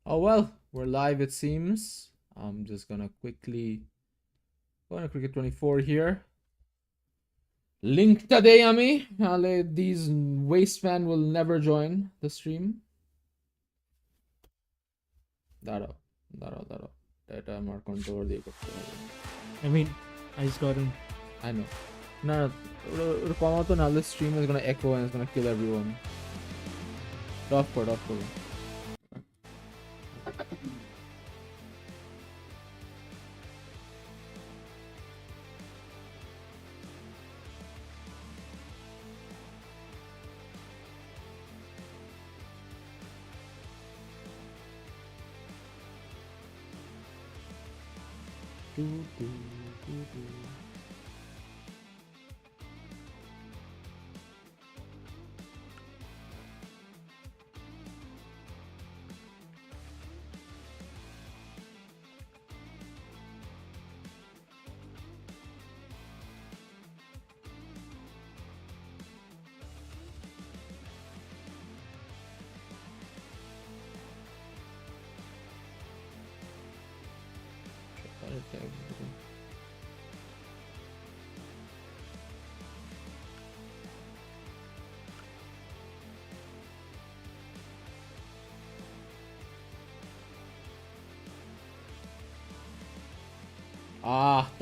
Oh well, we're live it seems. I'm just gonna quickly go on Cricket 24 here. Link today, Ami. These wastemen will never join the stream. দাঁড়াও এটা আমার control দিয়ে করতে হবে। I mean, I just got him. I know. না ওটা কমাতো না, the stream is gonna echo and it's gonna kill everyone. Off করো।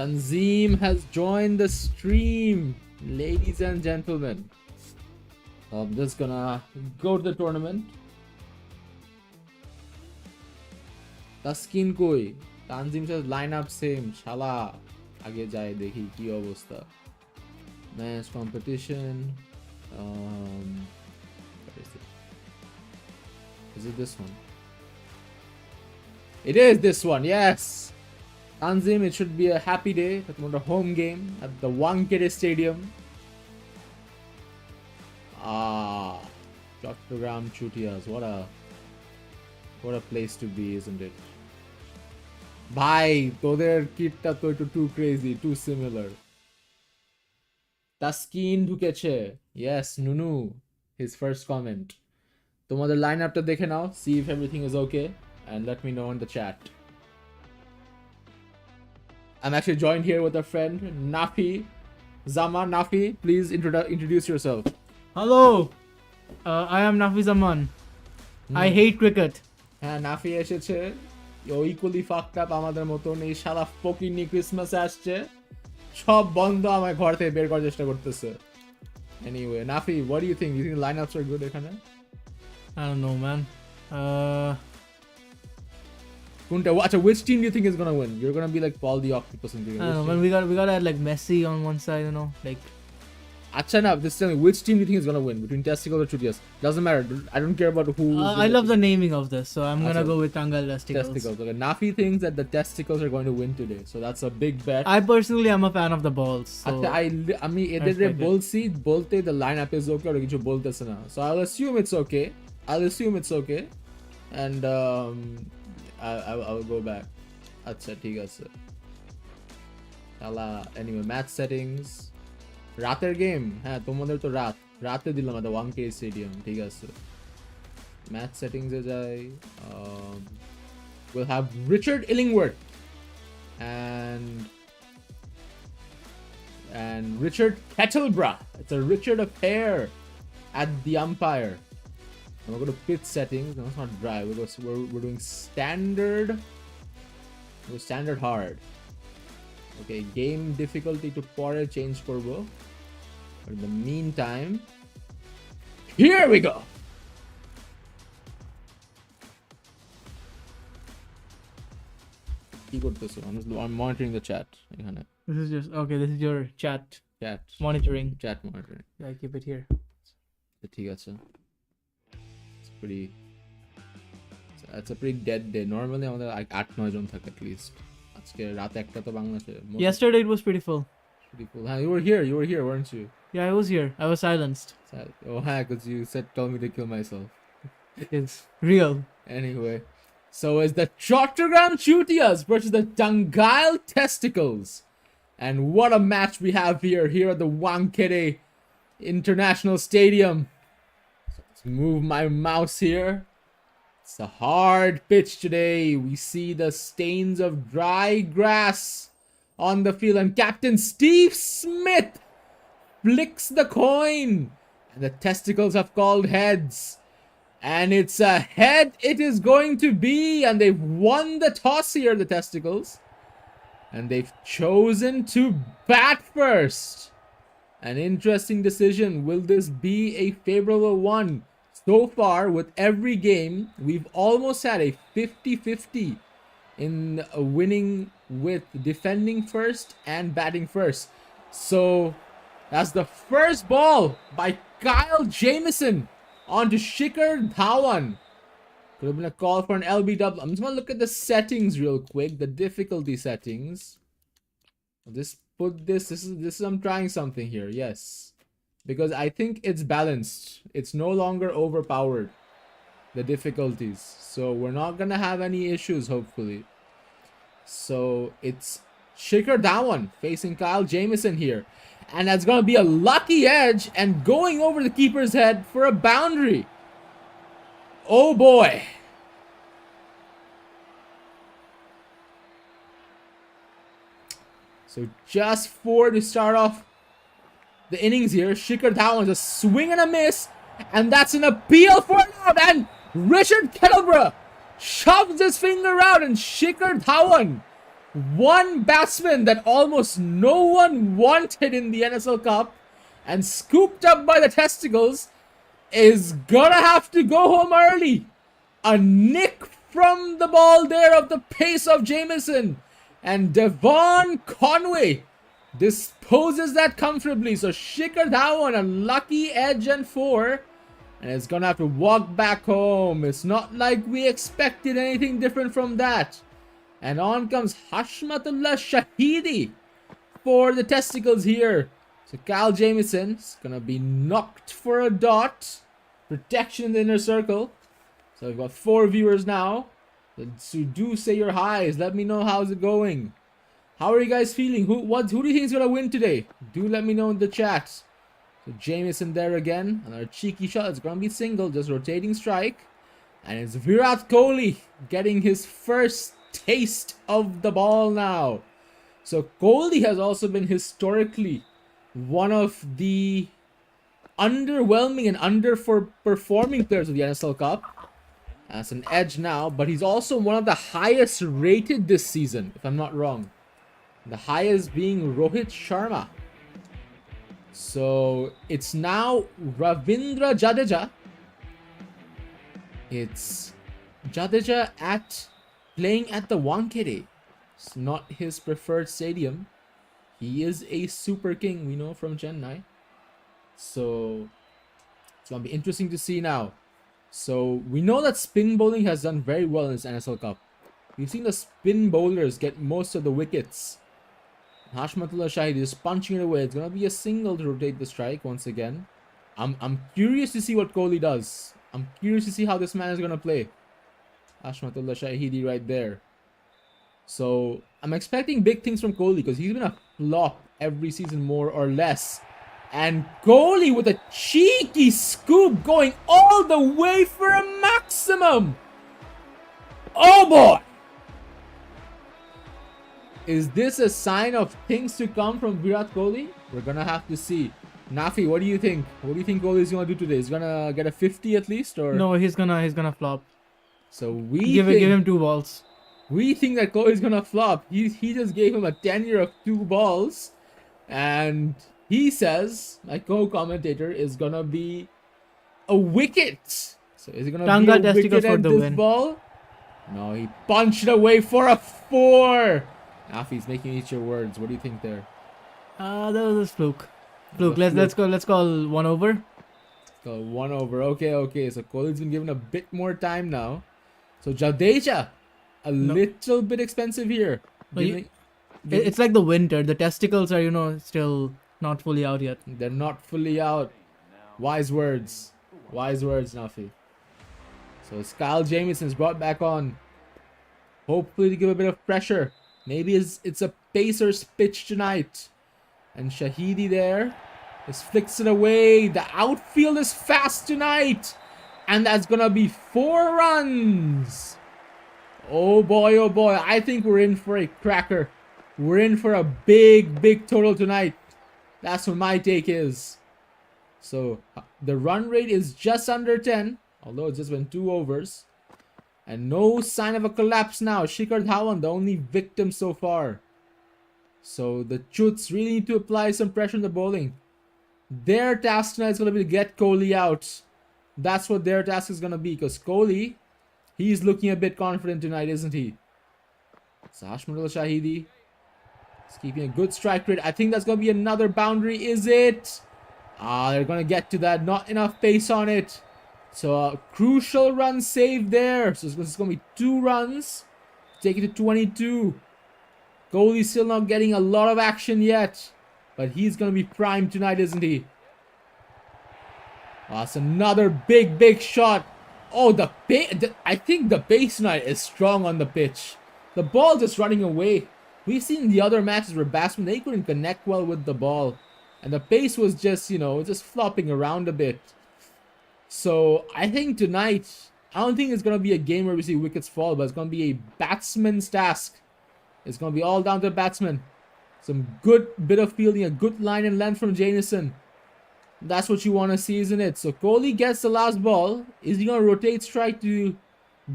Tanzim has joined the stream, ladies and gentlemen. I'm just gonna go to the tournament. Taskin koi? Tanzim says lineup same. Shala. Aage jaye dekhi ki obostha. Match competition. What is it? Is it this one? It is this one, yes! Tanzim, it should be a happy day. That's a home game at the Wankhede Stadium. Chattogram Chutias. What a place to be, isn't it? Bhai, toder kitta to too crazy, too similar. Taskin ঢুকেছে. Yes, Nunu. His first comment. তোমাদের lineup-টা দেখে নাও. See if everything is okay. And let me know in the chat. I'm actually joined here with a friend, Nafi. Zaman, Nafi, please introduce yourself. Hello, I am Nafi Zaman. I hate cricket. Nafi এসেছে equally fucked up আমাদের মতন এই শালা ফকিনি ক্রিসমাসে আসছে সব বন্ধ আমার ঘর থেকে বের করার চেষ্টা করতেছে anyway Nafi what do you think the lineups are good এখানে I don't know man which team do you think is gonna win? You're gonna be like Paul the Octopus and I don't know man we gotta add like Messi on one side, you know, like this tell me which team do you think is gonna win between Testicles or Chutias? Doesn't matter. I don't care about who. I love the naming of this, so I'm gonna go with Tangal Testicles. Okay. Nafi thinks that the Testicles are going to win today, so that's a big bet. I personally am a fan of the balls. So I mean, এদের বলছি বলতে the lineup is okay or কিছু বলতেছে না. So I'll assume it's okay. And I'll go back. আচ্ছা ঠিক আছে. Anyway, match settings. রাতের গেম হ্যাঁ তোমাদের তো রাতে দিলাম at the Wankhede Stadium ঠিক আছে ম্যাচ সেটিংস এ যাই we'll have Richard Illingworth and Richard Kettlebra. It's a Richard affair at the umpire. And we're going to pitch settings. No, it's not dry. We're doing standard. We're standard hard. Okay, game difficulty to pore change করবো. But in the meantime, here we go. I'm monitoring the chat. this is just okay. This is your chat monitoring. Chat monitoring. Yeah, keep it here. ঠিক আছে. It's a pretty dead day. Normally আমাদের like 8-9 জন থাকে at least. আজকে রাত একটা তো বাংলাদেশে. Yesterday it was pretty full. You were here, weren't you? Yeah, I was here. I was silenced. Oh, because you told me to kill myself. It's real. Anyway, so it's the Chattogram Chutias versus the Tangal Testicles. And what a match we have here at the Wankhede International Stadium. So let's move my mouse here. It's a hard pitch today. We see the stains of dry grass on the field. And Captain Steve Smith flicks the coin. And the Testicles have called heads. And it's a head it is going to be. And they've won the toss here, the Testicles. And they've chosen to bat first. An interesting decision. Will this be a favorable one? So far, with every game, we've almost had a 50-50 in winning with defending first and batting first. So, that's the first ball by Kyle Jamieson onto Shikhar Dhawan. Could have been a call for an LBW. I'm just going to look at the settings real quick. The difficulty settings. I'll just put this is I'm trying something here. Yes. Because I think it's balanced. It's no longer overpowered, the difficulties. So we're not going to have any issues, hopefully. So it's Shikhar Dhawan facing Kyle Jamieson here. And that's going to be a lucky edge and going over the keeper's head for a boundary. Oh boy. So just 4 to start off the innings here. Shikhar Dhawan, a swing and a miss. And that's an appeal for an out. And Richard Kettleborough shoves his finger out. And Shikhar Dhawan, one batsman that almost no one wanted in the NSL Cup and scooped up by the Testicles, is gonna have to go home early. A nick from the ball there of the pace of Jamieson. And Devon Conway disposes that comfortably. So Shikhar Dhawan, a lucky edge and 4. And it's gonna have to walk back home. It's not like we expected anything different from that. And on comes Hashmatullah Shahidi for the Testicles here. So Kyle Jamieson is gonna be knocked for a dot. Protection in the inner circle. So we've got 4 viewers now. So do say your highs. Let me know how's it going. How are you guys feeling? Who do you think is gonna win today? Do let me know in the chat. So Jamieson there again. Another cheeky shot. It's gonna be single, just rotating strike. And it's Virat Kohli getting his first taste of the ball now. So Kohli has also been historically one of the underwhelming and underperforming players of the NSL Cup. That's an edge now, but he's also one of the highest rated this season, if I'm not wrong. The highest being Rohit Sharma. So it's now Ravindra Jadeja. It's Jadeja playing at the Wankhede. It's not his preferred stadium. He is a super king, we know, from Chennai. So it's going to be interesting to see now. So we know that spin bowling has done very well in this NSL Cup. We've seen the spin bowlers get most of the wickets. Hashmatullah Shahid is punching it away. It's going to be a single to rotate the strike once again. I'm curious to see what Kohli does. I'm curious to see how this man is going to play. Hashmatullah Shahidi right there. So I'm expecting big things from Kohli because he's been a flop every season more or less. And Kohli with a cheeky scoop going all the way for a maximum. Oh boy! Is this a sign of things to come from Virat Kohli? We're gonna have to see. Nafi, what do you think? What do you think Kohli is gonna do today? He's gonna get a 50 at least, or no? He's gonna flop. So we give him 2 balls. We think that Kohli is gonna flop. He just gave him a tenure of 2 balls, and he says, my co-commentator, is gonna be a wicket. So is it gonna be a wicket at this ball? No, he punched away for a 4. Nafi's making eat your words. What do you think there? That was a fluke. Let's call 1 over. So 1 over. Okay. So Kohli's been given a bit more time now. So Jadeja, little bit expensive here. It's like the winter. The Testicles are, still not fully out yet. They're not fully out. Wise words. Wise words, Nafi. So Kyle Jamieson's brought back on. Hopefully to give a bit of pressure. Maybe it's a pacer's pitch tonight. And Shahidi there just flicks it away. The outfield is fast tonight. And that's gonna be 4 runs. Oh boy, oh boy. I think we're in for a cracker. We're in for a big, big total tonight. That's what my take is. So the run rate is just under 10, although it's just been 2 overs. And no sign of a collapse now. Shikhar Dhawan, the only victim so far. So the CHUTS really need to apply some pressure on the bowling. Their task tonight is going to be to get Kohli out. That's what their task is going to be. Because Kohli, he's looking a bit confident tonight, isn't he? So Hashmul Shahidi is keeping a good strike rate. I think that's going to be another boundary. Is it? They're going to get to that. Not enough pace on it. So a crucial run saved there. So this is going to be 2 runs. Take it to 22. Kohli's still not getting a lot of action yet. But he's going to be primed tonight, isn't he? That's another big, big shot. Oh, I think the pace tonight is strong on the pitch. The ball just running away. We've seen the other matches where batsmen, they couldn't connect well with the ball. And the pace was just, just flopping around a bit. So, I think tonight, I don't think it's going to be a game where we see wickets fall, but it's going to be a batsman's task. It's going to be all down to the batsman. Some good bit of fielding, a good line and length from Jamieson. That's what you want to see, isn't it? So, Kohli gets the last ball. Is he going to rotate strike to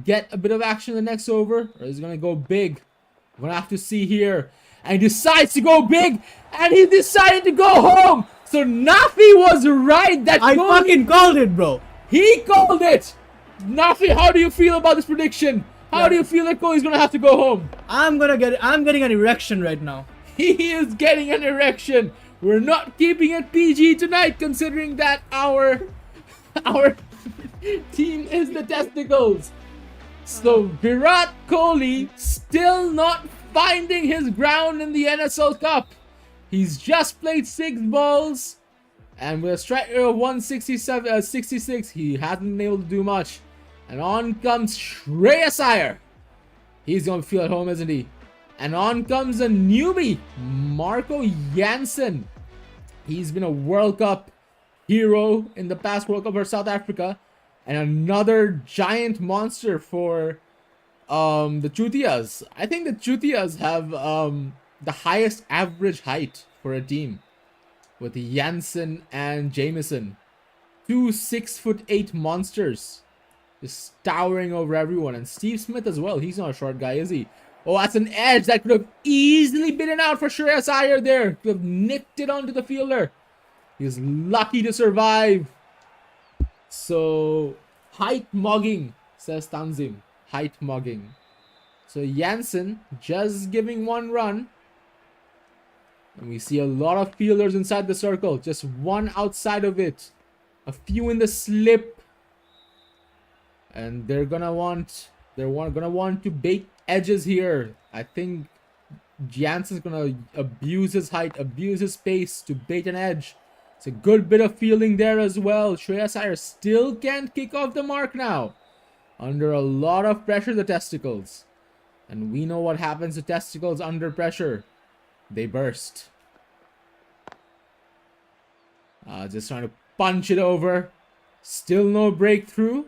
get a bit of action in the next over? Or is he going to go big? We're going to have to see here. And he decides to go big. And he decided to go home. So Nafi was right. That I fucking called it, bro. He called it. Nafi, how do you feel about this prediction? How do you feel that Kohli's gonna have to go home? I'm getting an erection right now. He is getting an erection. We're not keeping it PG tonight, considering that our team is the testicles. So Virat Kohli still not finding his ground in the NSL Cup. He's just played 6 balls, and with a strike rate of 66, he hasn't been able to do much. And on comes Shreyas Iyer. He's going to feel at home, isn't he? And on comes a newbie, Marco Jansen. He's been a World Cup hero in the past World Cup for South Africa. And another giant monster for the Chutias. I think the Chutias have the highest average height for a team, with Jansen and Jamieson. 2 6'8" monsters. Just towering over everyone. And Steve Smith as well. He's not a short guy, is he? Oh, that's an edge that could have easily been an out for Shreyas Iyer there. Could have nicked it onto the fielder. He's lucky to survive. So, height mogging, says Tanzim. Height mogging. So, Jansen just giving 1 run. And we see a lot of fielders inside the circle. Just 1 outside of it. A few in the slip. And they're gonna want to bait edges here. I think Jansen's gonna abuse his height, abuse his pace to bait an edge. It's a good bit of fielding there as well. Shreyas Iyer still can't kick off the mark now. Under a lot of pressure, the testicles. And we know what happens to testicles under pressure. They burst. Just trying to punch it over. Still no breakthrough.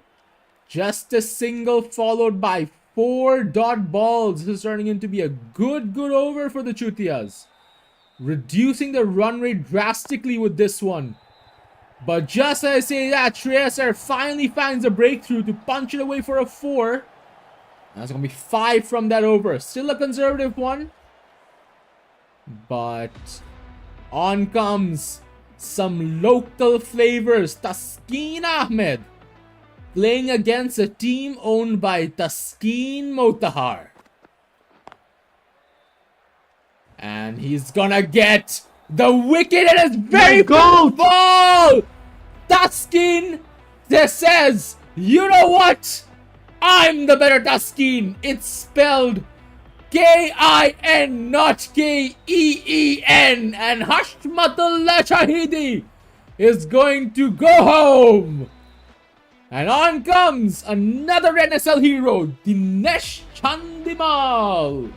Just a single followed by 4 dot balls. This is turning into be a good over for the Chutias. Reducing the run rate drastically with this one. But just as I say that, Shreyas Iyer finally finds a breakthrough to punch it away for a 4. And that's going to be 5 from that over. Still a conservative one. But on comes some local flavors. Taskeen Ahmed playing against a team owned by Taskeen Motahar. And he's gonna get the wicket in his very first ball. Taskeen just says, you know what? I'm the better Taskeen. It's spelled K-I-N, not K-E-E-N. And Hashmatullah Shahidi is going to go home. And on comes another NSL hero, Dinesh Chandimal.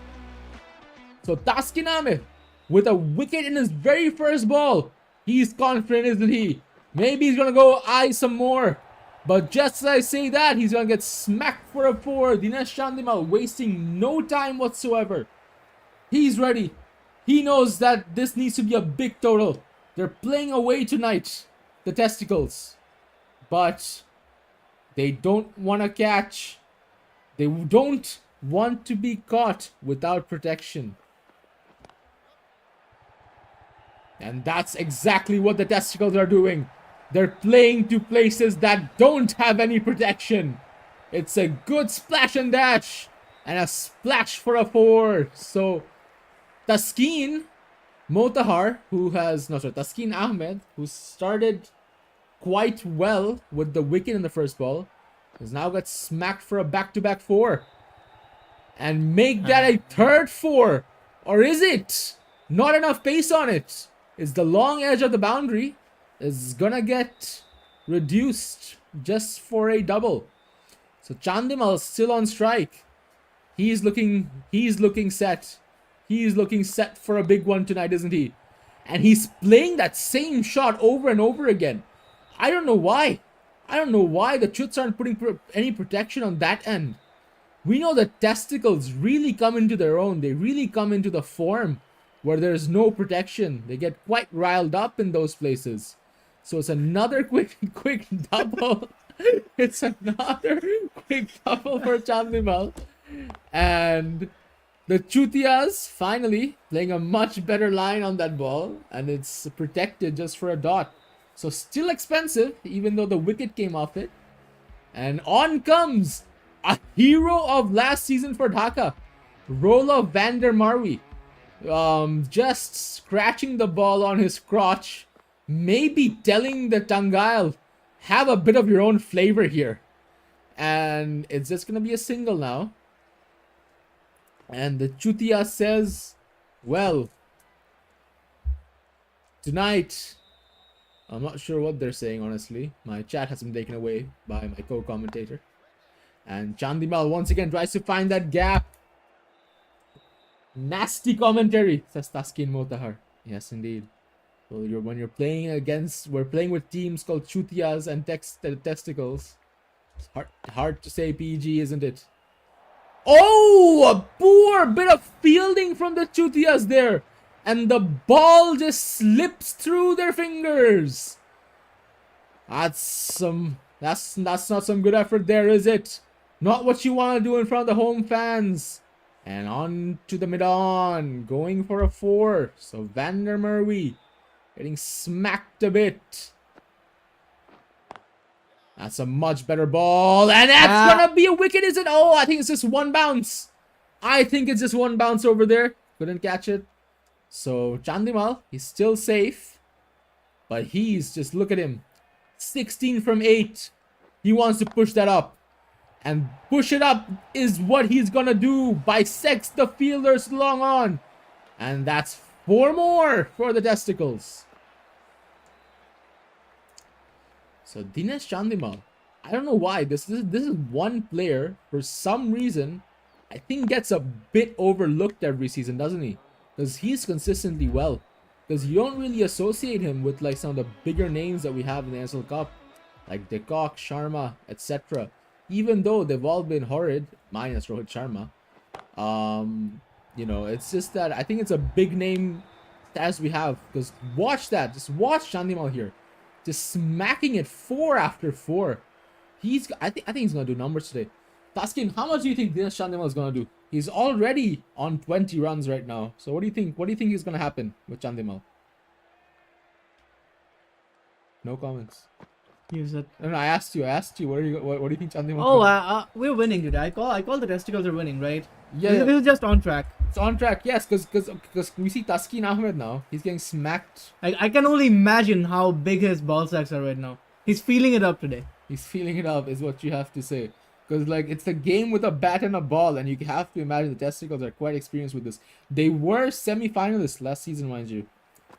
So Taskeen Ahmed with a wicket in his very first ball. He's confident, isn't he? Maybe he's going to go eye some more. But just as I say that, he's gonna get smacked for a 4. Dinesh Chandimal wasting no time whatsoever. He's ready. He knows that this needs to be a big total. They're playing away tonight, the Testicles. But they don't want to catch. They don't want to be caught without protection. And that's exactly what the Testicles are doing. They're playing to places that don't have any protection. It's a good splash and dash. And a splash for a 4. So, Taskeen Taskeen Ahmed, who started quite well with the wicket in the first ball, has now got smacked for a back-to-back 4. And make that a third 4. Or is it? Not enough pace on it. Is the long edge of the boundary is gonna get reduced just for a double. So Chandimal still on strike. He's looking set. He's looking set for a big one tonight, isn't he? And he's playing that same shot over and over again. I don't know why. I don't know why the CHUTS aren't putting any protection on that end. We know that Testicles really come into their own. They really come into the form where there's no protection. They get quite riled up in those places. So it's another quick double. It's another quick double for Chandimal. And the Chutias finally playing a much better line on that ball. And it's protected just for a dot. So still expensive, even though the wicket came off it. And on comes a hero of last season for Dhaka, Rolla van der Marwe. Just scratching the ball on his crotch. Maybe telling the Tangail, have a bit of your own flavor here. And it's just going to be a single now. And the Chutia says, well, tonight, I'm not sure what they're saying, honestly. My chat has been taken away by my co-commentator. And Chandimal once again tries to find that gap. Nasty commentary, says Taskeen Motahar. Yes, indeed. Well, when you're playing against, we're playing with teams called Chutias and Testicles. It's hard to say PG, isn't it? Oh, a poor bit of fielding from the Chutias there. And the ball just slips through their fingers. That's not some good effort there, is it? Not what you want to do in front of the home fans. And on to the mid-on, going for a 4. So Van der Merwe getting smacked a bit. That's a much better ball. And that's gonna be a wicket, is it? Oh, I think it's just one bounce. I think it's just one bounce over there. Couldn't catch it. So Chandimal, he's still safe. But he's just, look at him. 16 from 8. He wants to push that up. And push it up is what he's gonna do. Bisects the fielders long on. And that's 4 more for the Testicles. So Dinesh Chandimal, I don't know why. This is one player, for some reason, I think gets a bit overlooked every season, doesn't he? Because he's consistently well. Because you don't really associate him with like some of the bigger names that we have in the NSL Cup. Like Dekok, Sharma, etc. Even though they've all been horrid, minus Rohit Sharma. You know, it's just that I think it's a big name as we have. Because watch that. Just watch Chandimal here. Just smacking it 4 after 4. I think he's gonna do numbers today. Taskeen, how much do you think Dinesh Chandimal is gonna do? He's already on 20 runs right now. So what do you think? What do you think is gonna happen with Chandimal? No comments. No, I asked you. What do you think Chandimal? Oh, we're winning today. I call the Testicles are winning, right? Yeah. This is just on track. It's on track, yes, because we see Taskeen Ahmed now. He's getting smacked. I can only imagine how big his ball sacks are right now. He's feeling it up today. He's feeling it up, is what you have to say. Because like it's a game with a bat and a ball, and you have to imagine the Testicles are quite experienced with this. They were semi-finalists last season, mind you.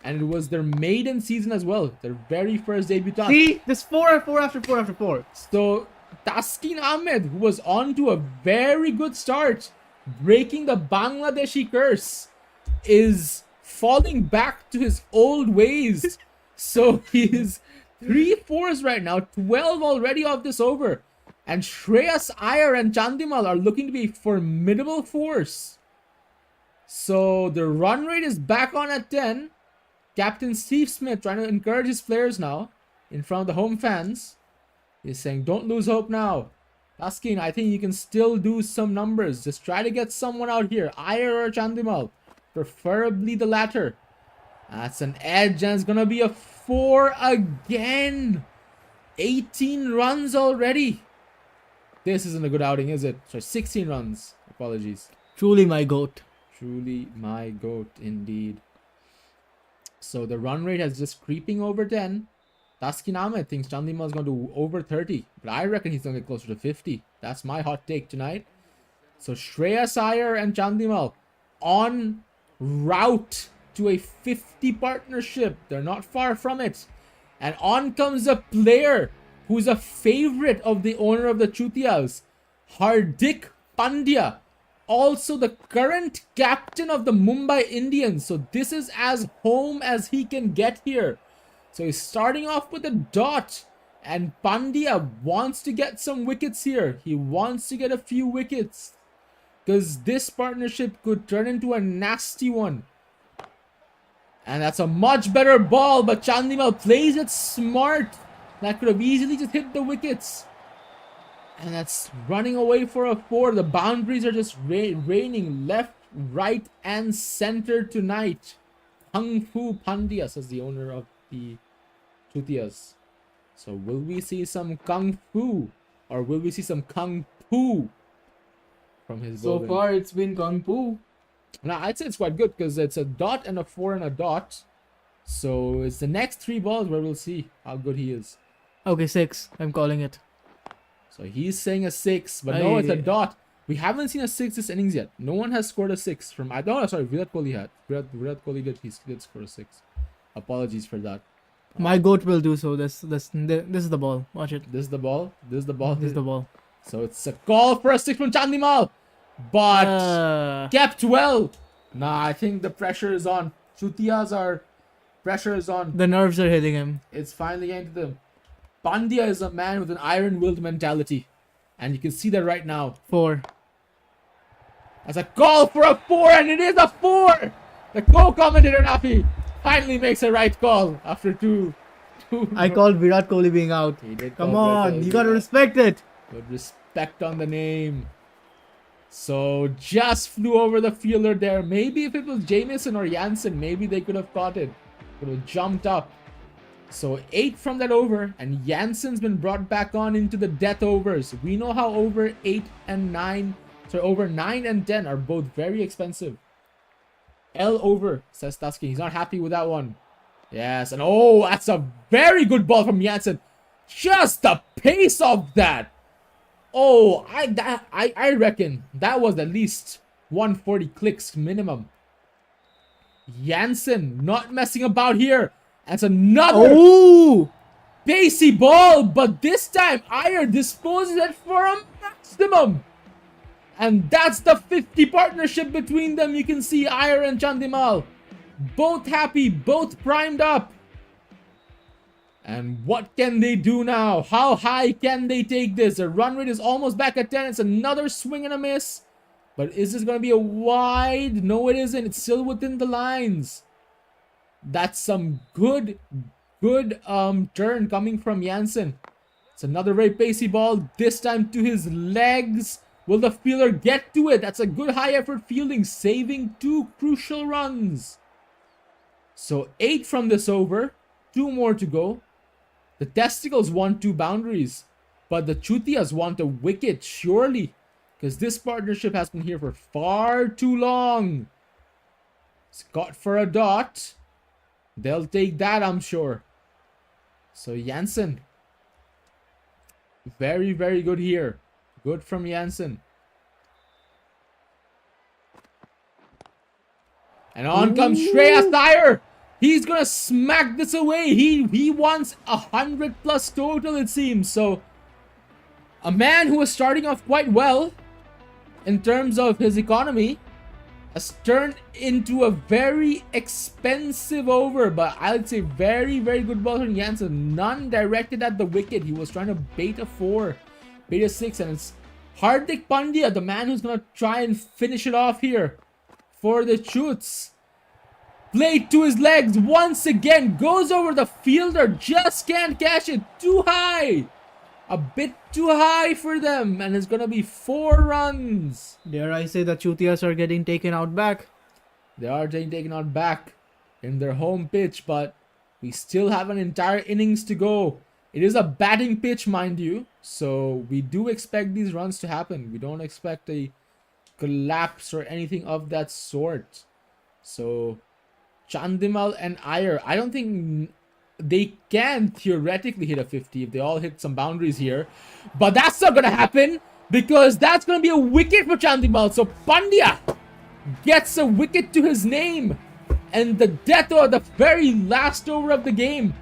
And it was their maiden season as well. Their very first debutant. See? This 4 after 4. So, Taskeen Ahmed, who was on to a very good start, breaking the Bangladeshi curse, is falling back to his old ways. So, he's 3 fours right now. 12 already off this over. And Shreyas Iyer and Chandimal are looking to be a formidable force. So the run rate is back on at 10. Captain Steve Smith trying to encourage his players now in front of the home fans. He's saying, don't lose hope now. Taskin, I think you can still do some numbers. Just try to get someone out here. Iyer or Chandimal. Preferably the latter. That's an edge and it's going to be a 4 again. 18 runs already. This isn't a good outing, is it? Sorry, 16 runs. Apologies. Truly my goat. Truly my goat indeed. So the run rate is just creeping over 10. Taskin Ahmed thinks Chandimal is going to over 30. But I reckon he's going to get closer to 50. That's my hot take tonight. So Shreyas Iyer and Chandimal on route to a 50 partnership. They're not far from it. And on comes a player who's a favorite of the owner of the Chutias, Hardik Pandya. Also the current captain of the Mumbai Indians. So this is as home as he can get here. So he's starting off with a dot. And Pandya wants to get some wickets here. He wants to get a few wickets. Because this partnership could turn into a nasty one. And that's a much better ball. But Chandimal plays it smart. That could have easily just hit the wickets. And that's running away for a 4. The boundaries are just raining left, right, and center tonight. Kung Fu Pandya, says the owner of the Chutias. So will we see some Kung Fu? Or will we see some Kung Fu from his bowling? So far, it's been Kung Fu. Now, I'd say it's quite good because it's a dot and a 4 and a dot. So it's the next 3 balls where we'll see how good he is. Okay, 6. I'm calling it. So he's saying a 6, but no, it's a dot. We haven't seen a 6 this innings yet. No one has scored a 6 from... sorry, Virat Kohli had. Virat Kohli did. He did score a 6. Apologies for that. My goat will do so. This is the ball. Watch it. This is the ball. This is the ball. This is the ball. So it's a call for a 6 from Chandimal. But kept well. Nah, I think the pressure is on. Chutias are... Pressure is on. The nerves are hitting him. It's finally getting to them. Pandya is a man with an iron-willed mentality. And you can see that right now. 4. That's a call for a 4, and it is a 4! The co-commentator, Nafi, finally makes a right call after two. I called Virat Kohli being out. He did Come call Virat on, Kohli you gotta out. respect it. Good respect on the name. So, just flew over the fielder there. Maybe if it was Jamieson or Jansen, maybe they could have caught it. Could have jumped up. So 8 from that over, and Jansen's been brought back on into the death overs. We know how over 8 and 9, sorry, over 9 and 10 are both very expensive. L over, says Taskin. He's not happy with that one. Yes, and oh, that's a very good ball from Jansen. Just the pace of that. Oh, I reckon that was at least 140 clicks minimum. Jansen not messing about here. That's another pacey ball, but this time Iyer disposes it for a maximum. And that's the 50 partnership between them. You can see Iyer and Chandimal. Both happy, both primed up. And what can they do now? How high can they take this? The run rate is almost back at 10. It's another swing and a miss. But is this going to be a wide? No, it isn't. It's still within the lines. That's some good turn coming from Jansen. It's another very pacey ball. This time to his legs. Will the fielder get to it? That's a good high effort fielding, saving 2 crucial runs. So 8 from this over. 2 more to go. The Testicles want 2 boundaries. But the Chutias want a wicket, surely. Because this partnership has been here for far too long. It's got for a dot. They'll take that, I'm sure. So Jansen. Very, very good here. Good from Jansen. And on comes Shreyas Iyer. He's gonna smack this away. He wants 100+ total, it seems. So a man who was starting off quite well in terms of his economy has turned into a very expensive over, but I would say very, very good ball from Janssen. None directed at the wicket. He was trying to bait a 4, bait a 6, and it's Hardik Pandya, the man who's gonna try and finish it off here for the CHUTS. Played to his legs once again, goes over the fielder, just can't catch it, too high. A bit too high for them, and it's gonna be 4 runs. Dare I say that Chutias are getting taken out back? They are getting taken out back in their home pitch, but we still have an entire innings to go. It is a batting pitch, mind you, so we do expect these runs to happen. We don't expect a collapse or anything of that sort. So Chandimal and Iyer, I don't think they can theoretically hit a 50 if they all hit some boundaries here, but that's not gonna happen because that's gonna be a wicket for Chandimal. So Pandya gets a wicket to his name, and the death or the very last over of the game,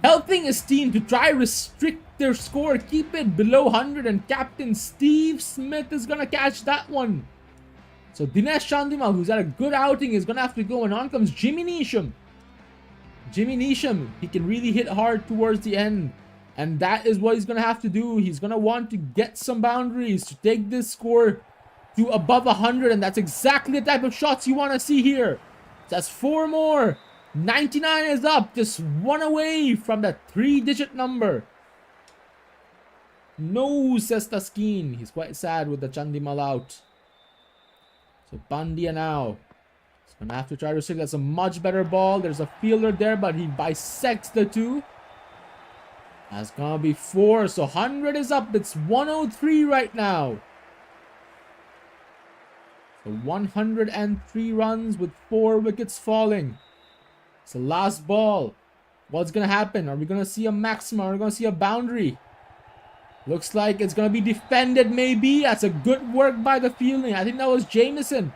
helping his team to try restrict their score, keep it below 100, and Captain Steve Smith is gonna catch that one. So Dinesh Chandimal, who's had a good outing, is gonna have to go, and on comes Jimmy Neesham. Jimmy Neesham, he can really hit hard towards the end, and that is what he's gonna have to do. He's gonna want to get some boundaries to take this score to above 100, and that's exactly the type of shots you want to see here. That's 4 more. 99 is up, just 1 away from that 3-digit number. No, says Taskeen. He's quite sad with the Chandimal out. So Pandya now. He's gonna have to try to stick. That's a much better ball. There's a fielder there, but he bisects the 2. That's gonna be 4. So 100 is up. It's 103 right now. So 103 runs with 4 wickets falling. It's the last ball. What's gonna happen? Are we gonna see a maximum? Are we gonna see a boundary? Looks like it's gonna be defended, maybe. That's a good work by the fielding. I think that was Jameson.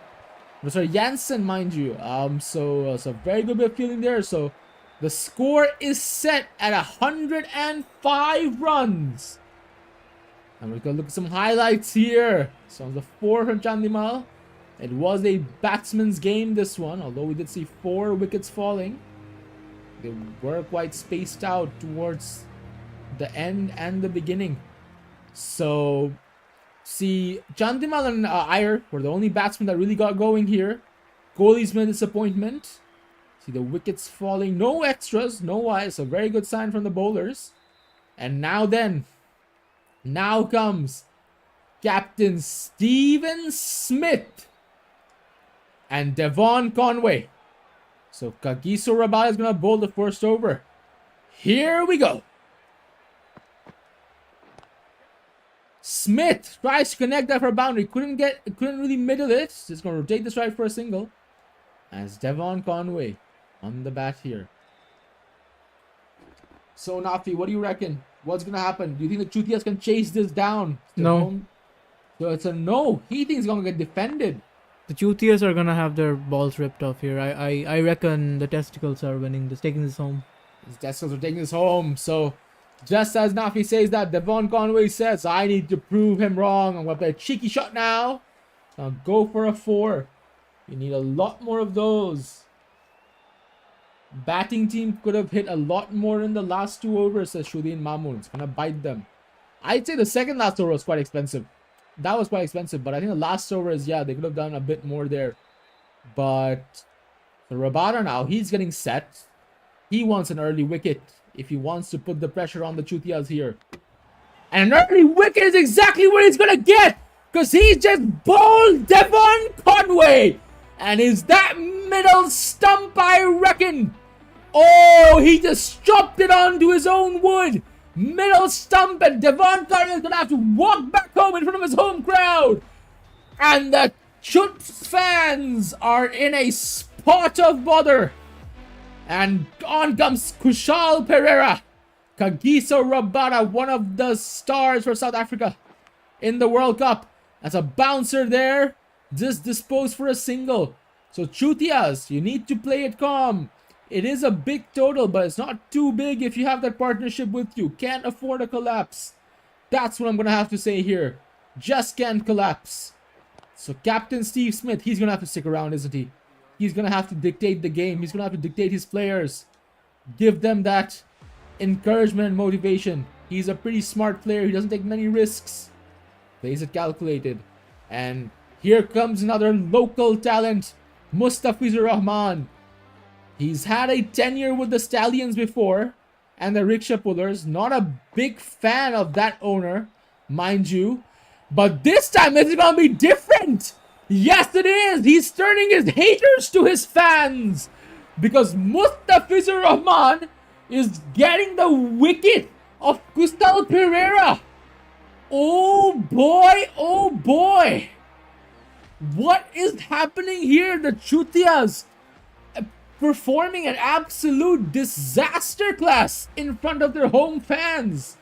Sorry, Janssen, mind you. So it's a very good bit of fielding there. So the score is set at 105 runs. And we're gonna look at some highlights here. So on the 4 from Chandimal. It was a batsman's game, this one, although we did see 4 wickets falling. They were quite spaced out towards the end and the beginning. So, see, Chandimal and Iyer were the only batsmen that really got going here. Kohli's been a disappointment. See the wickets falling. No extras, no wise. A very good sign from the bowlers. And now then, now comes Captain Stephen Smith and Devon Conway. So Kagiso Rabada is going to bowl the first over. Here we go. Smith tries to connect that for a boundary. Couldn't really middle it. Just going to rotate this right for a single. As Devon Conway on the bat here. So Nafi, what do you reckon? What's going to happen? Do you think the Chutias can chase this down? No. So it's a no. He thinks it's going to get defended. The Chutias are gonna have their balls ripped off here. I reckon the Testicles are winning this, taking this home. The Testicles are taking this home. So just as Nafi says that, Devon Conway says, I need to prove him wrong. I'm gonna play a cheeky shot now. I'll go for a 4. You need a lot more of those. Batting team could have hit a lot more in the last 2 overs, says Shudin Mamun. It's gonna bite them. I'd say the second last over was quite expensive. That was quite expensive, but I think the last over is, yeah, they could have done a bit more there. But the Rabada now, he's getting set. He wants an early wicket if he wants to put the pressure on the Chutias here. And an early wicket is exactly what he's going to get, because he just bowled Devon Conway. And is that middle stump, I reckon. Oh, he just chopped it onto his own wood. Middle stump, and Devon Conway is going to have to walk back home in front of his home crowd. And the CHUTS fans are in a spot of bother. And on comes Kushal Pereira. Kagiso Rabada, one of the stars for South Africa in the World Cup. That's a bouncer there. Just disposed for a single. So Chutias, you need to play it calm. It is a big total, but it's not too big if you have that partnership with you. Can't afford a collapse. That's what I'm going to have to say here. Just can't collapse. So Captain Steve Smith, he's going to have to stick around, isn't he? He's going to have to dictate the game. He's going to have to dictate his players. Give them that encouragement and motivation. He's a pretty smart player. He doesn't take many risks. Plays it calculated. And here comes another local talent, Mustafizur Rahman. He's had a tenure with the Stallions before and the rickshaw pullers. Not a big fan of that owner, mind you. But this time it's going to be different. Yes, it is. He's turning his haters to his fans. Because Mustafizur Rahman is getting the wicket of Crystal Pereira. Oh boy, oh boy. What is happening here? The Chutias performing an absolute disaster class in front of their home fans.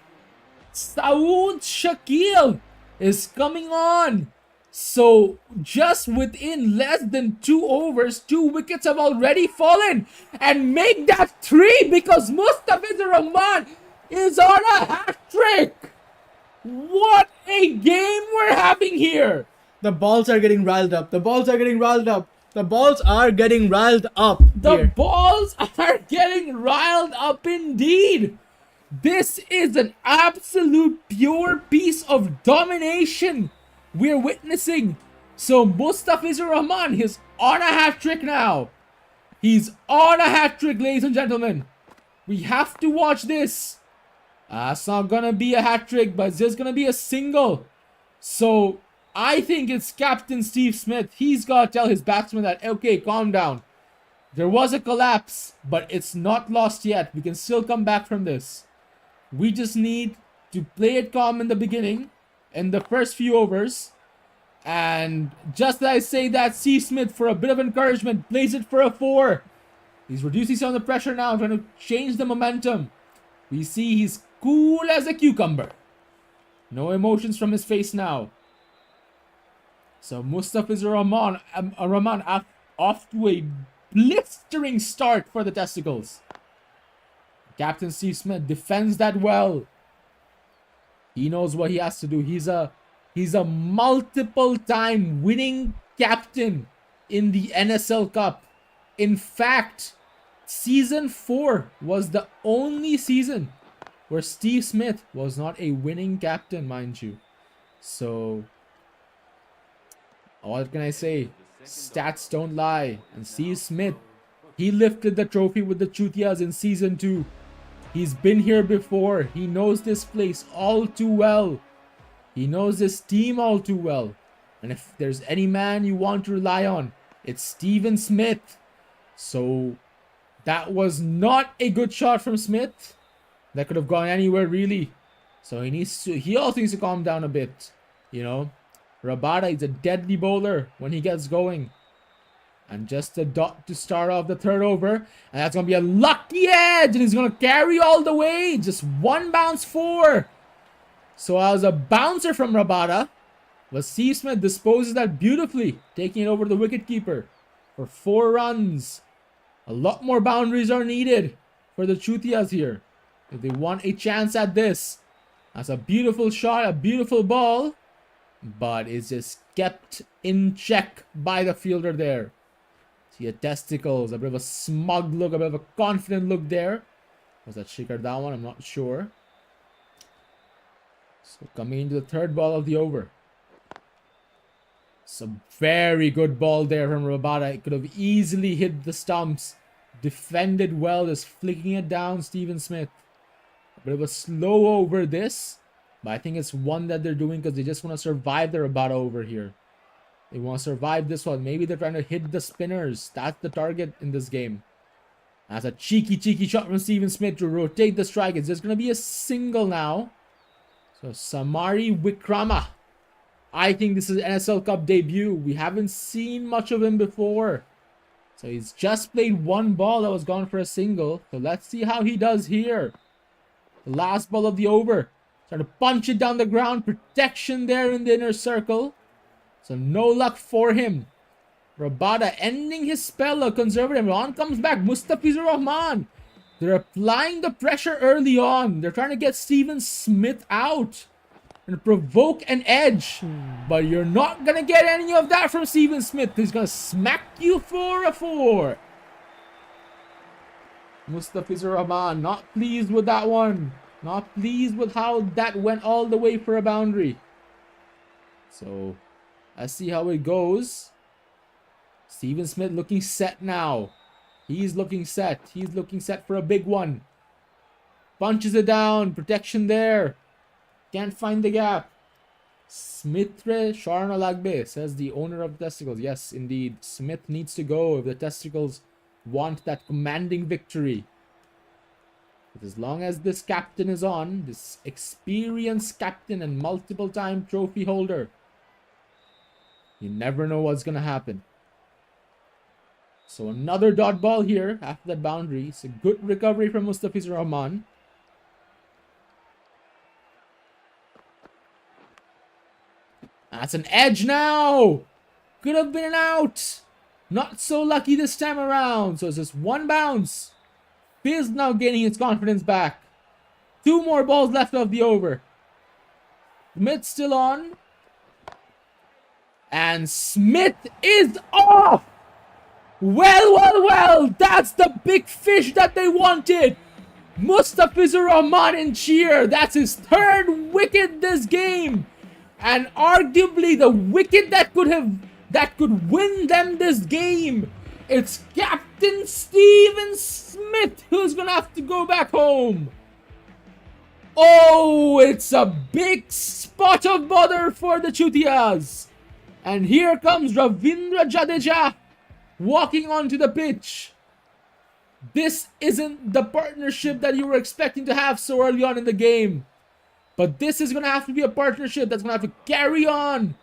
Saud Shakil is coming on. So just within less than 2 overs, 2 wickets have already fallen. And make that 3 because Mustafizur Rahman is on a hat-trick. What a game we're having here. The balls are getting riled up. The balls are getting riled up. The balls are getting riled up. The balls are getting riled up indeed. This is an absolute pure piece of domination we're witnessing. So Mustafizur Rahman is on a hat-trick now. He's on a hat-trick, ladies and gentlemen. We have to watch this. It's not gonna be a hat-trick, but it's just gonna be a single. So I think it's Captain Steve Smith. He's gotta tell his batsman that, okay, calm down. There was a collapse, but it's not lost yet. We can still come back from this. We just need to play it calm in the beginning, in the first few overs. And just as I say that, Steve Smith, for a bit of encouragement, plays it for a 4. He's reducing some of the pressure now, trying to change the momentum. We see he's cool as a cucumber. No emotions from his face now. So Mustafizur Rahman off to a blistering start for the Testicles. Captain Steve Smith defends that well. He knows what he has to do. He's a multiple-time winning captain in the NSL Cup. In fact, Season 4 was the only season where Steve Smith was not a winning captain, mind you. So, what can I say? Stats don't lie. And Steve Smith, he lifted the trophy with the Chutias in Season 2. He's been here before. He knows this place all too well. He knows this team all too well. And if there's any man you want to rely on, it's Steven Smith. So that was not a good shot from Smith. That could have gone anywhere really. So he also needs to calm down a bit. You know, Rabada is a deadly bowler when he gets going. And just a dot to start off the 3rd over. And that's going to be a lucky edge. And he's going to carry all the way. Just 1 bounce 4. So as a bouncer from Rabada. But Steve Smith disposes that beautifully. Taking it over to the wicketkeeper for 4 runs. A lot more boundaries are needed for the Chutias here. If they want a chance at this. That's a beautiful shot. A beautiful ball. But it's just kept in check by the fielder there. See a Testicles, a bit of a smug look, a bit of a confident look there. Was that Shikhar Dhawan? I'm not sure. So coming into the 3rd ball of the over. Some very good ball there from Rabada. It could have easily hit the stumps. Defended well, just flicking it down, Steven Smith. A bit of a slow over this. But I think it's one that they're doing because they just want to survive the Rabada over here. They want to survive this one. Maybe they're trying to hit the spinners. That's the target in this game. That's a cheeky shot from Steven Smith to rotate the strike. It's just going to be a single now. So Samari Wikrama. I think this is NSL Cup debut. We haven't seen much of him before. So he's just played 1 ball that was gone for a single. So let's see how he does here. The last ball of the over. Trying to punch it down the ground. Protection there in the inner circle. So no luck for him. Rabada ending his spell of conservative. On comes back Mustafizur Rahman. They're applying the pressure early on. They're trying to get Steven Smith out. and provoke an edge. But you're not going to get any of that from Steven Smith. He's going to smack you for a 4. Mustafizur Rahman, not pleased with that one. Not pleased with how that went all the way for a boundary. So, let's see how it goes. Steven Smith looking set now. He's looking set. He's looking set for a big one. Punches it down. Protection there. Can't find the gap. Smithre Sharnalagbe, says the owner of the Testicles. Yes, indeed. Smith needs to go if the Testicles want that commanding victory. But as long as this captain is on, this experienced captain and multiple-time trophy holder, you never know what's going to happen. So another dot ball here after that boundary. It's a good recovery from Mustafizur Rahman. That's an edge now. Could have been an out. Not so lucky this time around. So it's just one bounce. Fizz now gaining its confidence back. 2 more balls left of the over. Smith still on. And Smith is off. Well. That's the big fish that they wanted. Mustafizur Rahman in cheer. That's his 3rd wicket this game. And arguably the wicket that could win them this game. It's Captain Steven Smith who's gonna have to go back home. Oh, it's a big spot of bother for the Chutias. And here comes Ravindra Jadeja walking onto the pitch. This isn't the partnership that you were expecting to have so early on in the game. But this is going to have to be a partnership that's going to have to carry on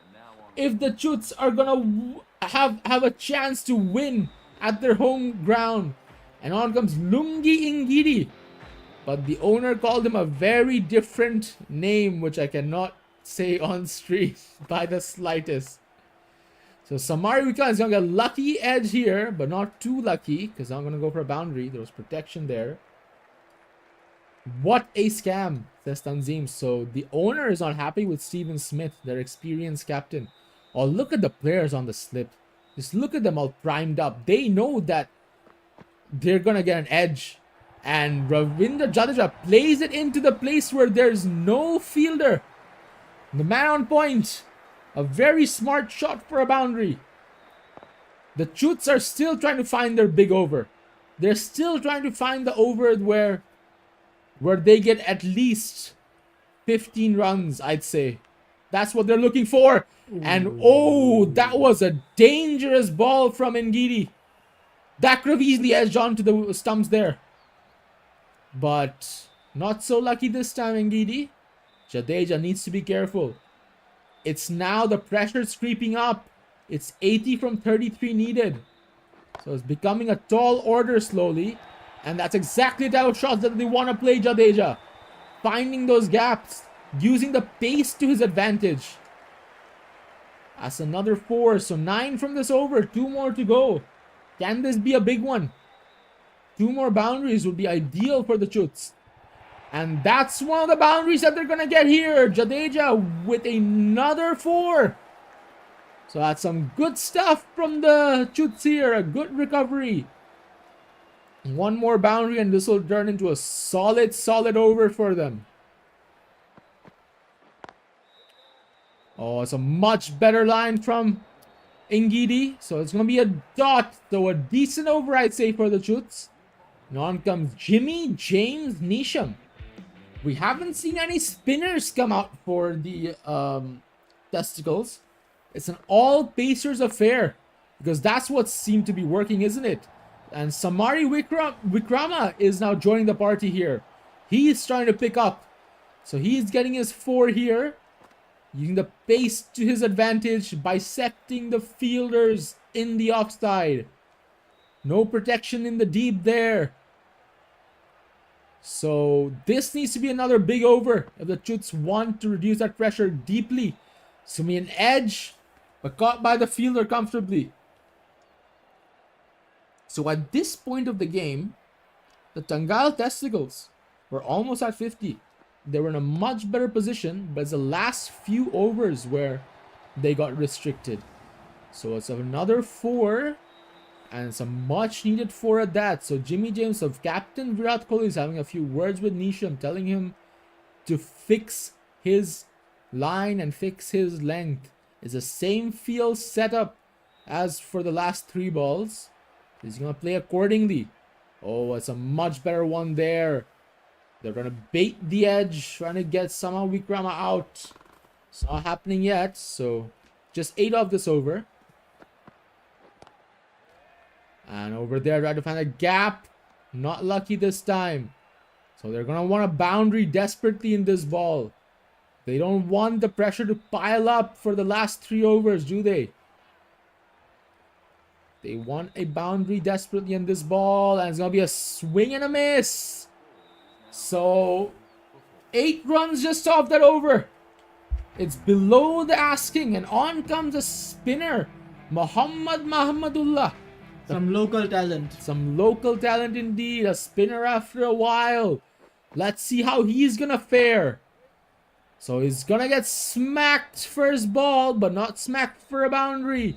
if the Chuts are going to have a chance to win at their home ground. And on comes Lungi Ingidi. But the owner called him a very different name, which I cannot say on stream by the slightest. So Samari Wickham is going to get a lucky edge here, but not too lucky, because I'm going to go for a boundary. There was protection there. What a scam, says Tanzim. So the owner is not happy with Steven Smith, their experienced captain. Oh, look at the players on the slip. Just look at them all primed up. They know that they're going to get an edge. And Ravindra Jadeja plays it into the place where there's no fielder. The man on point. A very smart shot for a boundary. The Chuts are still trying to find their big over. They're still trying to find the over where they get at least 15 runs, I'd say. That's what they're looking for. Ooh. And oh, that was a dangerous ball from Ngidi. That could have easily edged onto the stumps there. But not so lucky this time, Ngidi. Jadeja needs to be careful. It's now the pressure's creeping up. It's 80 from 33 needed. So it's becoming a tall order slowly. And that's exactly the type of shots that they want to play Jadeja. Finding those gaps. Using the pace to his advantage. That's another 4. So 9 from this over. 2 more to go. Can this be a big one? 2 more boundaries would be ideal for the Chuts. And that's one of the boundaries that they're going to get here. Jadeja with another 4. So that's some good stuff from the Chuts here. A good recovery. 1 more boundary and this will turn into a solid over for them. Oh, it's a much better line from Ngidi. So it's going to be a dot. So a decent over, I'd say, for the Chuts. And on comes Jimmy James Neesham. We haven't seen any spinners come out for the Testicles. It's an all-pacers affair. Because that's what seemed to be working, isn't it? And Samari Wikrama is now joining the party here. He's trying to pick up. So he's getting his 4 here. Using the pace to his advantage. Bisecting the fielders in the offside. No protection in the deep there. So this needs to be another big over if the Chuts want to reduce that pressure deeply. So me an edge, but caught by the fielder comfortably. So at this point of the game, the Tangal Testicles were almost at 50. they were in a much better position, but it's the last few overs where they got restricted. So it's another 4, and it's a much needed 4 at that. So Jimmy James of Captain Virat Kohli is having a few words with Nisham, telling him to fix his line and fix his length. It's the same field setup as for the last 3 balls. He's gonna play accordingly. Oh, it's a much better one there. They're gonna bait the edge, trying to get somehow Vikrama out. It's not happening yet, so just 8 off this over. And over there, try to find a gap. Not lucky this time. So they're gonna want a boundary desperately in this ball. They don't want the pressure to pile up for the last 3 overs, do they? They want a boundary desperately in this ball, and it's gonna be a swing and a miss. So 8 runs just off that over. It's below the asking, and on comes a spinner, Muhammad Mahmudullah. Some local talent. Some local talent indeed. A spinner after a while. Let's see how he's gonna fare. So he's gonna get smacked first ball, but not smacked for a boundary.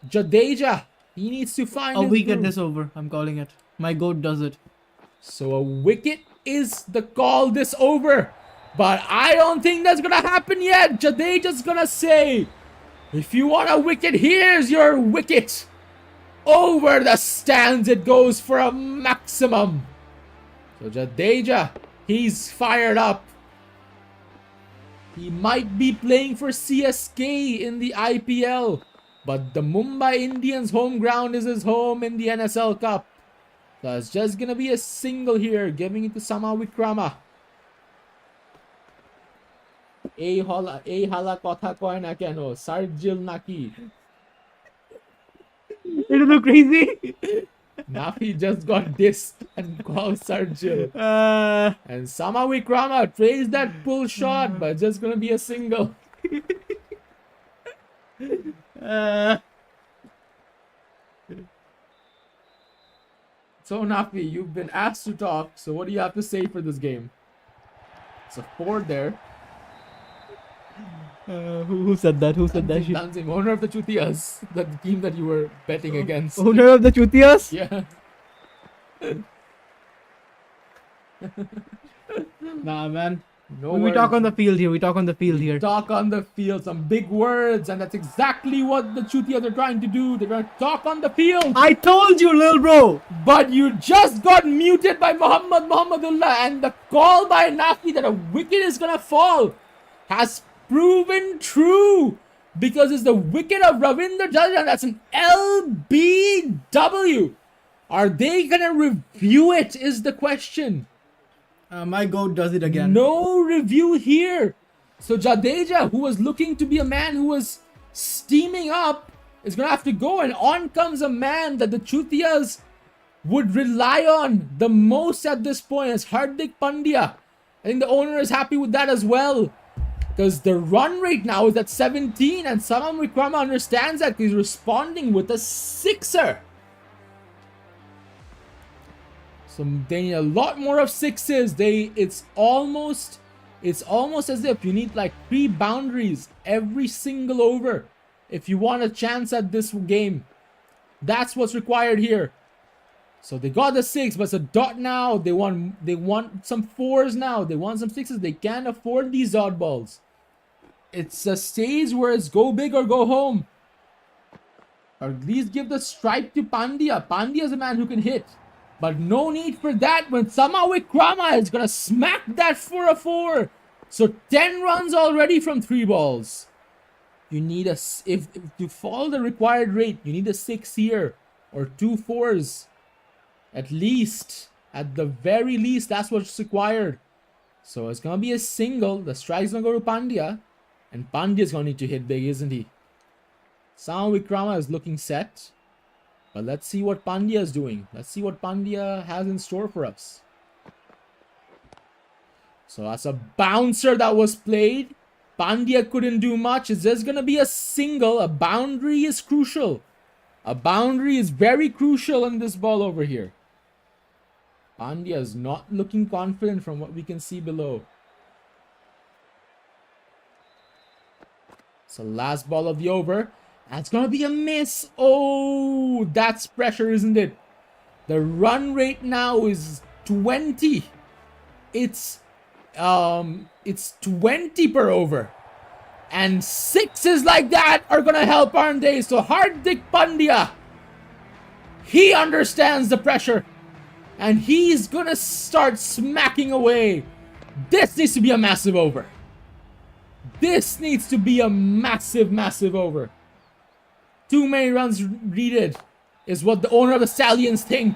Jadeja, he needs to find A his wicket groove. this over. I'm calling it. My goat does it. So a wicket is the call this over. But I don't think that's gonna happen yet. Jadeja's gonna say, if you want a wicket, here's your wicket. Over the stands it goes for a maximum. So Jadeja, he's fired up. He might be playing for CSK in the IPL, but the Mumbai Indians home ground is his home in the NSL Cup. So it's just gonna be a single here, giving it to Sama Vikrama. A hala kotha koy na keno, Sarjil naki. It look crazy. Nafi just got dissed and called Sarjil. Uh, And Sama Vikrama trays that pull shot, but just gonna be a single. So Nafi, you've been asked to talk, so what do you have to say for this game? It's a 4 there. who said that? Who said that shit? Tanzim, owner of the Chutias, the team that you were betting against. Owner of the Chutias? Yeah. Nah, man. No We worries. talk on the field here. We talk on the field here. Talk on the field, some big words, and that's exactly what the Chutias are trying to do. They're trying to talk on the field. I told you, little bro. But you just got muted by Muhammadullah, and the call by Nafi that a wicket is gonna fall has proven true, because it's the wicket of Ravinder Jadeja. That's an LBW. Are they gonna review it is the question. My goat does it again. No review here. So Jadeja, who was looking to be a man who was steaming up, is gonna have to go, and on comes a man that the Chutias would rely on the most at this point. It's Hardik Pandya. I think the owner is happy with that as well, because the run rate now is at 17, and Sama Vikrama understands that he's responding with a 6er. So they need a lot more of 6s. It's almost as if you need like 3 boundaries every single over if you want a chance at this game. That's what's required here. So they got the 6, but it's a dot now. They want some 4s now. They want some 6s. They can't afford these oddballs. It's a stage where it's go big or go home. Or at least give the strike to Pandya. Pandya is a man who can hit. But no need for that when Sama Vikrama is gonna smack that for a 4. So 10 runs already from 3 balls. You need if to follow the required rate, you need a 6 here or 2 4s. At least, at the very least, that's what's required. So it's gonna be a single. The strike's gonna go to Pandya, and Pandya's gonna need to hit big, isn't he? Sama Vikrama is looking set. But let's see what Pandya is doing. Let's see what Pandya has in store for us. So that's a bouncer that was played. Pandya couldn't do much. It's just going to be a single. A boundary is crucial. A boundary is very crucial in this ball over here. Pandya is not looking confident from what we can see below. So last ball of the over. That's going to be a miss. Oh, that's pressure, isn't it? The run rate now is 20. It's 20 per over. And sixes like that are going to help, aren't they? So Hardik Pandya, he understands the pressure. And he's going to start smacking away. This needs to be a massive over. This needs to be a massive, massive over. Too many runs needed is what the owner of the Stallions think.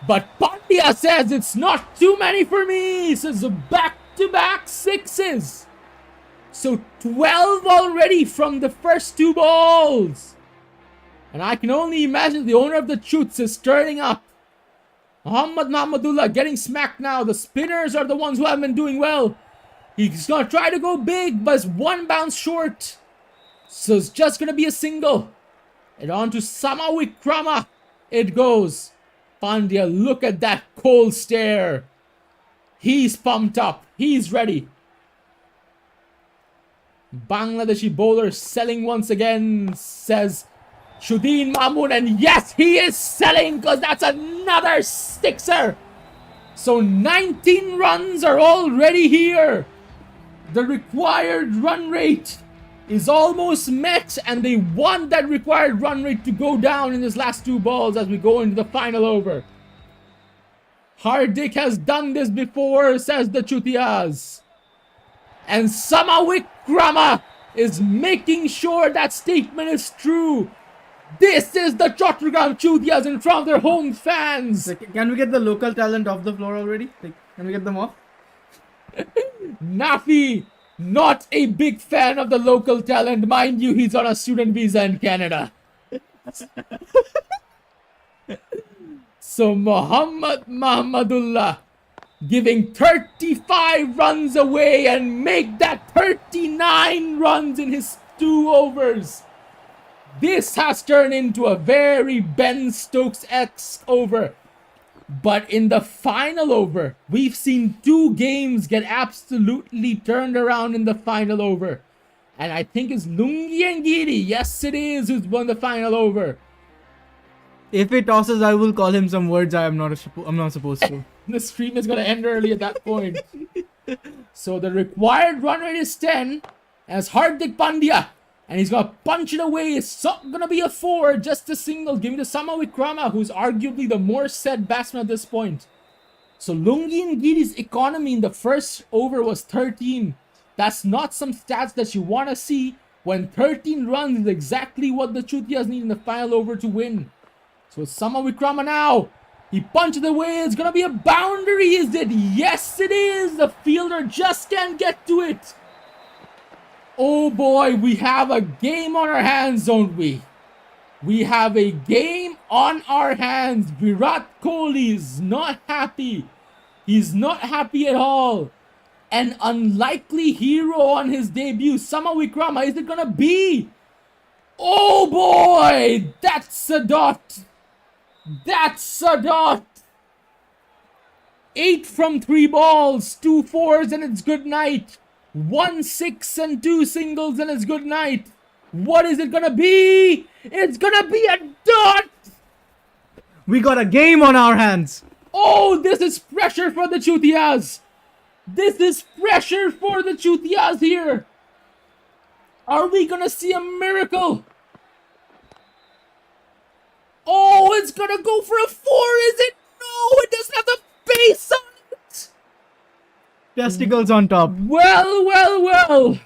But Pandya says it's not too many for me. So it's a back-to-back sixes. So 12 already from the first 2 balls. And I can only imagine the owner of the CHUTS is turning up. Muhammad Mahmudullah getting smacked now. The spinners are the ones who haven't been doing well. He's going to try to go big, but it's 1 bounce short. So it's just going to be a single. And on to Samawikrama it goes. Pandya, look at that cold stare. He's pumped up. He's ready. Bangladeshi bowler selling once again, says Shudeen Mahmood. And yes, he is selling because that's another sixer. So 19 runs are already here. The required run rate is almost met, and they want that required run rate to go down in his last 2 balls as we go into the final over. Hardik has done this before, says the Chutias. And Samawikrama is making sure that statement is true. This is the Chattogram Chutias in front of their home fans. Can we get the local talent off the floor already? Can we get them off? Nafi, not a big fan of the local talent. Mind you, he's on a student visa in Canada. So Muhammad Mahmudullah giving 35 runs away and make that 39 runs in his 2 overs. This has turned into a very Ben Stokes-esque over. But in the final over, we've seen 2 games get absolutely turned around in the final over. And I think it's Lungi and Giri, yes it is, who's won the final over. If he tosses, I will call him some words I'm not supposed to. The stream is going to end early at that point. So the required run rate is 10 as Hardik Pandya. And he's going to punch it away. It's not going to be a 4, just a single. Give me to Samawikrama, who's arguably the more set batsman at this point. So Lungi and Giri's economy in the first over was 13. That's not some stats that you want to see when 13 runs is exactly what the Chutias need in the final over to win. So it's Samawikrama now. He punched it away. It's going to be a boundary, is it? Yes, it is. The fielder just can't get to it. Oh boy, we have a game on our hands, don't we? We have a game on our hands. Virat Kohli is not happy. He's not happy at all. An unlikely hero on his debut. Samawikrama, is it gonna be? Oh boy, that's a dot. That's a dot. 8 from 3 balls, 2 fours, and it's good night. 1 6 and 2 singles, and it's good night. What is it gonna be? It's gonna be a dot. We got a game on our hands. Oh, this is pressure for the Chutias. This is pressure for the Chutias here. Are we gonna see a miracle? Oh, it's gonna go for a 4, is it? No, it doesn't have the base on it. Testicles on top. Well, well, well.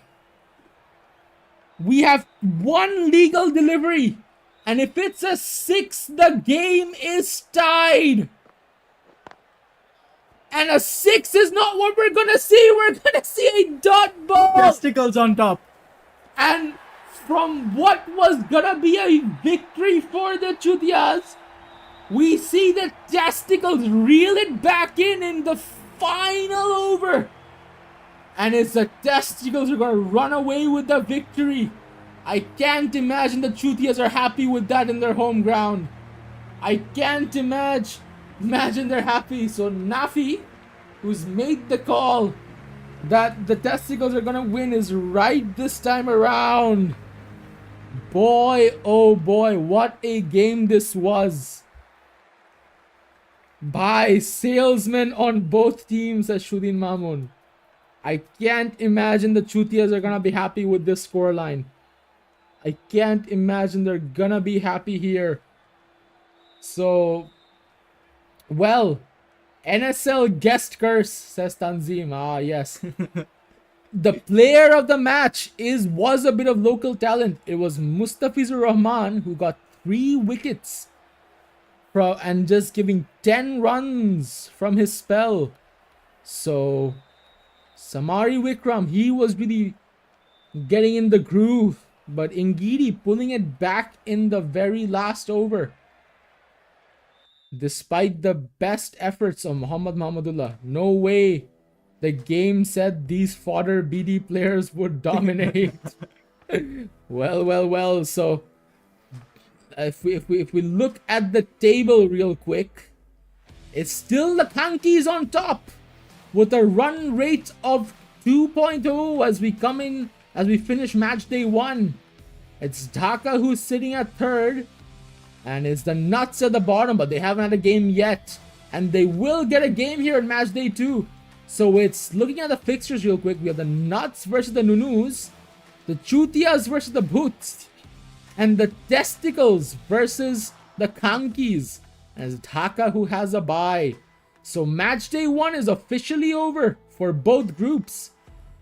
We have 1 legal delivery. And if it's a 6, the game is tied. And a 6 is not what we're gonna see. We're gonna see a dot ball. Testicles on top. And from what was gonna be a victory for the Chutias, we see the Testicles reel it back in the final over. And it's the Testicles who are gonna run away with the victory. I can't imagine the Chutias are happy with that in their home ground. I can't imagine they're happy. So Nafi, who's made the call, that the Testicles are gonna win is right this time around. Boy, oh boy, what a game this was. By salesmen on both teams, as Shudin Mamun. I can't imagine the Chutias are gonna be happy with this scoreline. I can't imagine they're gonna be happy here. So, well, NSL guest curse, says Tanzim. Ah, yes. The player of the match was a bit of local talent. It was Mustafizur Rahman, who got 3 wickets and just giving 10 runs from his spell. So Samari Wikram, he was really getting in the groove, but Ngidi pulling it back in the very last over. Despite the best efforts of Muhammad Mahmudullah, no way the game said these fodder BD players would dominate. Well. So if we look at the table real quick, it's still the Kankeys on top with a run rate of 2.0 as we finish match day 1. It's Dhaka who's sitting at third, and it's the Nuts at the bottom, but they haven't had a game yet, and they will get a game here in match day 2. So it's looking at the fixtures real quick. We have the Nuts versus the Nunus, the Chutias versus the Boots, and the Testicles versus the Kankeys. And it's Dhaka who has a bye. So match day 1 is officially over for both groups.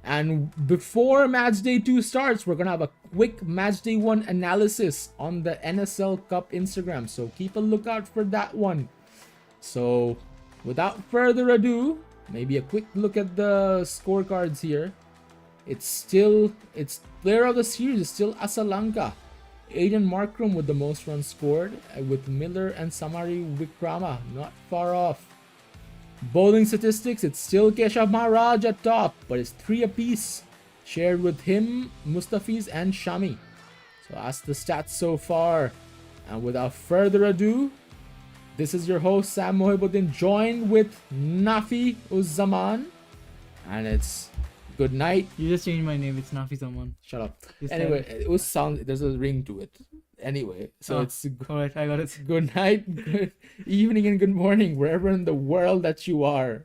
And before match day 2 starts, we're going to have a quick match day 1 analysis on the NSL Cup Instagram. So keep a lookout for that one. So without further ado, maybe a quick look at the scorecards here. It's player of the series is still Asalanka. Aiden Markram with the most runs scored, with Miller and Samari Wikrama not far off. Bowling statistics, it's still Keshav Maharaj at top, but it's 3 apiece, shared with him, Mustafiz and Shami. So that's the stats so far. And without further ado, this is your host Sam Mohibuddin, joined with Nafi Uzzaman, and it's good night. You just changed my name. It's Nafi Zaman. Shut up. Anyway, it was there's a ring to it. Anyway, so it's alright, I got it. Good night, good evening, and good morning, wherever in the world that you are.